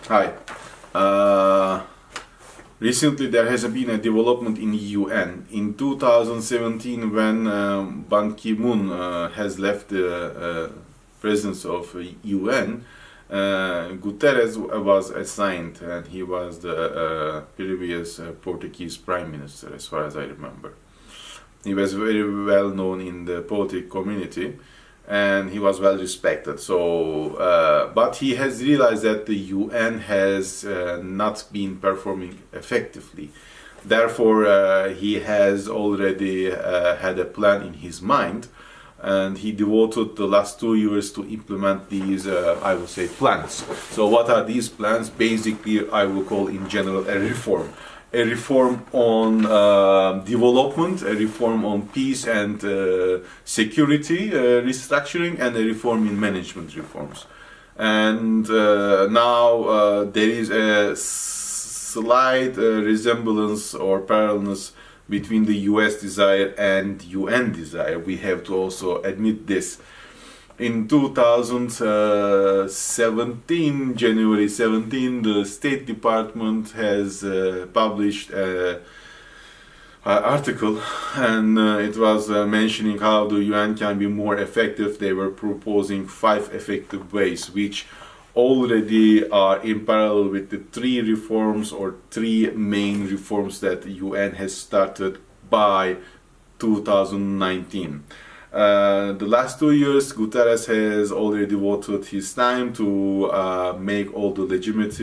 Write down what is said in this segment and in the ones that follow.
Hi. Uh, Recently, there has been a development in UN. In 2017, when Ban Ki-moon has left the presence of UN, Guterres was assigned, and he was the previous Portuguese Prime Minister, as far as I remember. He was very well known in the political community, and he was well respected. But he has realized that the UN has not been performing effectively. Therefore, he has already had a plan in his mind, and he devoted the last 2 years to implement these, I would say, plans. So what are these plans? Basically, I will call in general a reform. A reform on development, a reform on peace and security, restructuring, and a reform in management reforms. And now there is a slight resemblance or parallelness between the US desire and UN desire. We have to also admit this. In 2017, January 17, the State Department has published an article, and it was mentioning how the UN can be more effective. They were proposing 5 effective ways, which already are in parallel with the 3 reforms or 3 main reforms that the UN has started by 2019. The last 2 years, Guterres has already devoted his time to make all the legitimate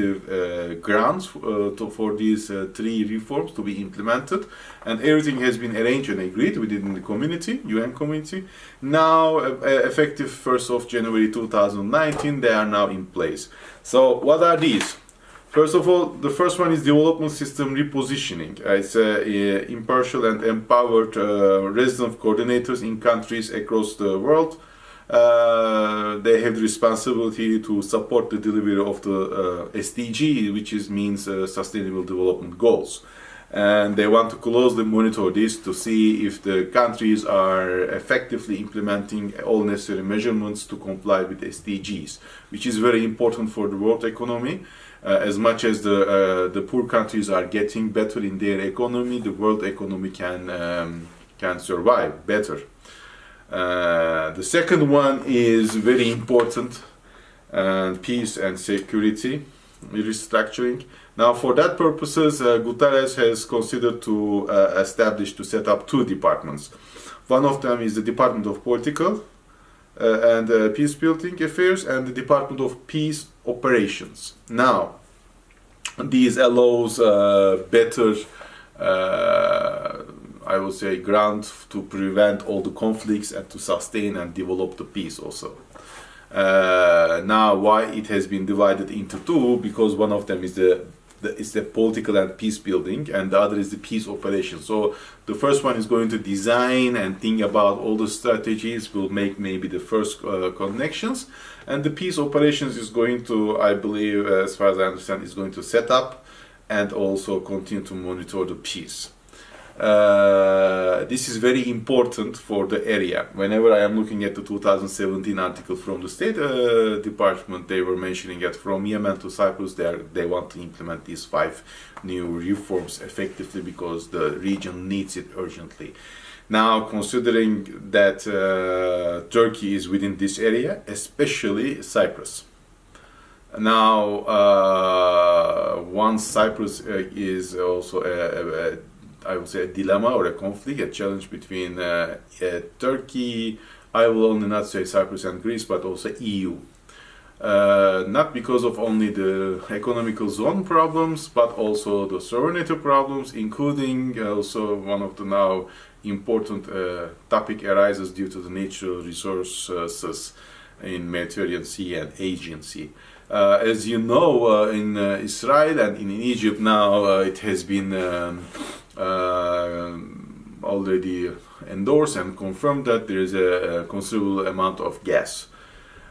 grounds for these 3 reforms to be implemented, and everything has been arranged and agreed within the community, UN community. Now, effective 1st of January 2019, they are now in place. So, what are these? First of all, the first one is development system repositioning. It's impartial and empowered resident coordinators in countries across the world. They have the responsibility to support the delivery of the SDG, which means Sustainable Development Goals. And they want to closely monitor this to see if the countries are effectively implementing all necessary measurements to comply with SDGs, which is very important for the world economy. As much as the poor countries are getting better in their economy, the world economy can survive better. The second one is very important, peace and security restructuring. Now, for that purposes, Guterres has considered to set up 2 departments. One of them is the Department of Political and Peace Building Affairs, and the Department of Peace Operations. Now, these allows better, I would say, ground to prevent all the conflicts and to sustain and develop the peace also. Now, why it has been divided into 2? Because one of them is the political and peace building, and the other is the peace operations. So the first one is going to design and think about all the strategies, will make maybe the first connections, and the peace operations is going to, I believe, as far as I understand, is going to set up and also continue to monitor the peace. This is very important for the area. Whenever I am looking at the 2017 article from the State Department, they were mentioning that from Yemen to Cyprus, they want to implement these 5 new reforms effectively because the region needs it urgently. Now, considering that Turkey is within this area, especially Cyprus. Now, once Cyprus is also I would say a dilemma or a conflict, a challenge between Turkey, I will only not say Cyprus and Greece, but also EU. Not because of only the economical zone problems, but also the sovereignty problems, including also one of the now important topic arises due to the natural resources in Mediterranean Sea and Aegean Sea. As you know, in Israel and in Egypt now, it has been already endorsed and confirmed that there is a considerable amount of gas.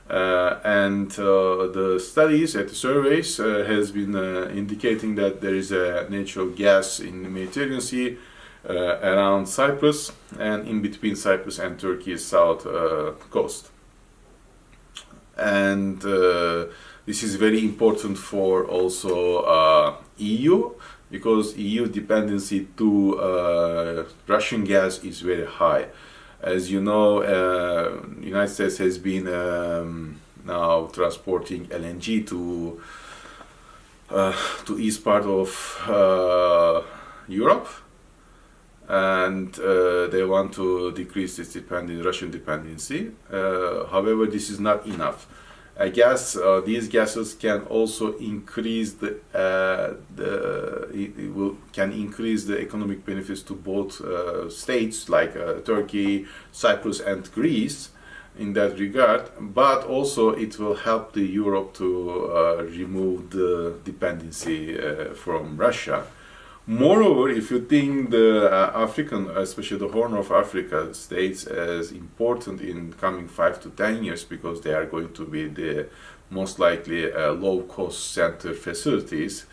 And the studies at the surveys has been indicating that there is a natural gas in the Mediterranean Sea around Cyprus and in between Cyprus and Turkey's south coast. And This is very important for also EU, because EU dependency to Russian gas is very high. As you know, United States has been now transporting LNG to east part of Europe, and they want to decrease this Russian dependency. However, this is not enough. These gases can also increase can increase the economic benefits to both states like Turkey, Cyprus, and Greece in that regard. But also it will help the Europe to remove the dependency from Russia. Moreover, if you think the African, especially the Horn of Africa states as important in coming 5 to 10 years, because they are going to be the most likely low-cost center facilities,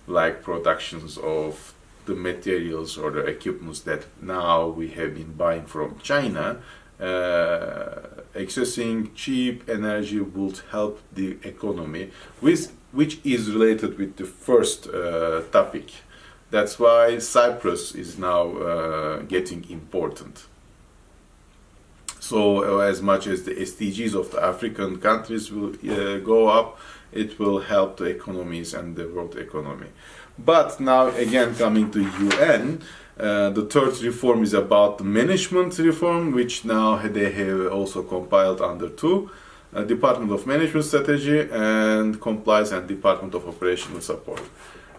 like productions of the materials or the equipments that now we have been buying from China, accessing cheap energy would help the economy, which is related with the first topic. That's why Cyprus is now getting important. So as much as the SDGs of the African countries will go up, it will help the economies and the world economy. But now again, coming to UN, the third reform is about the management reform, which now they have also compiled under two. Department of Management Strategy and Compliance and Department of Operational Support.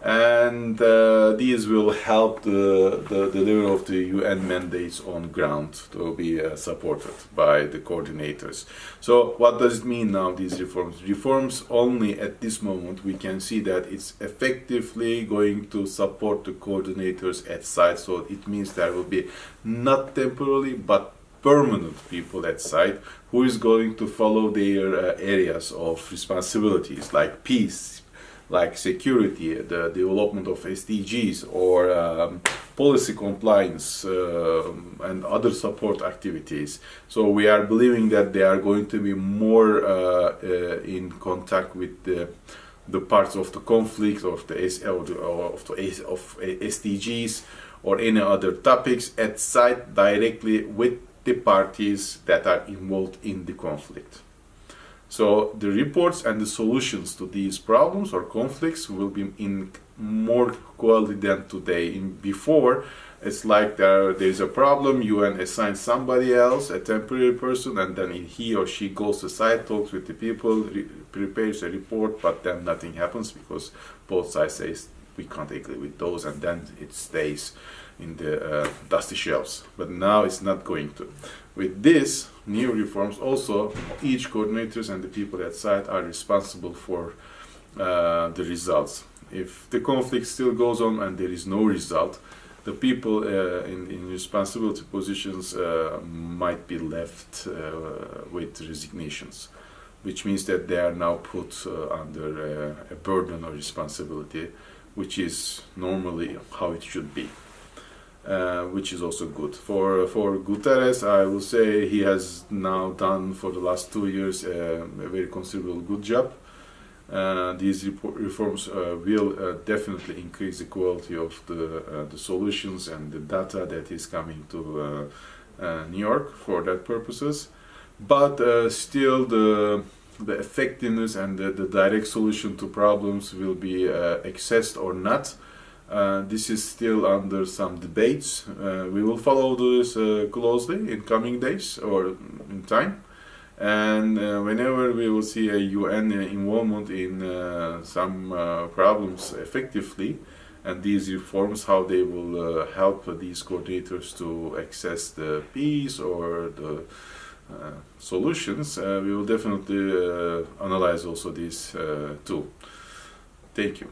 And these will help the delivery of the UN mandates on ground to be supported by the coordinators. So what does it mean now, these reforms? Reforms only at this moment we can see that it's effectively going to support the coordinators at site. So it means there will be not temporarily but permanent people at site who is going to follow their areas of responsibilities, like peace, like security, the development of SDGs, or policy compliance and other support activities. So we are believing that they are going to be more in contact with the parts of the conflict of the SDGs or any other topics at site directly with the parties that are involved in the conflict. So the reports and the solutions to these problems or conflicts will be in more quality than today. Before, it's like there's a problem, UN assigns somebody else, a temporary person, and then he or she goes to site, talks with the people, prepares a report, but then nothing happens because both sides say we can't agree with those, and then it stays in the dusty shelves. But now it's not going to. With this new reforms, also each coordinators and the people at site are responsible for the results. If the conflict still goes on and there is no result, the people in responsibility positions might be left with resignations, which means that they are now put under a burden of responsibility, which is normally how it should be. Which is also good. For Guterres, I will say he has now done for the last 2 years a very considerable good job. These reforms will definitely increase the quality of the solutions and the data that is coming to New York for that purposes. But still the effectiveness and the direct solution to problems will be accessed or not. This is still under some debates. We will follow this closely in coming days or in time. And whenever we will see a UN involvement in some problems effectively, and these reforms, how they will help these coordinators to access the peace or the solutions, we will definitely analyze also these too. Thank you.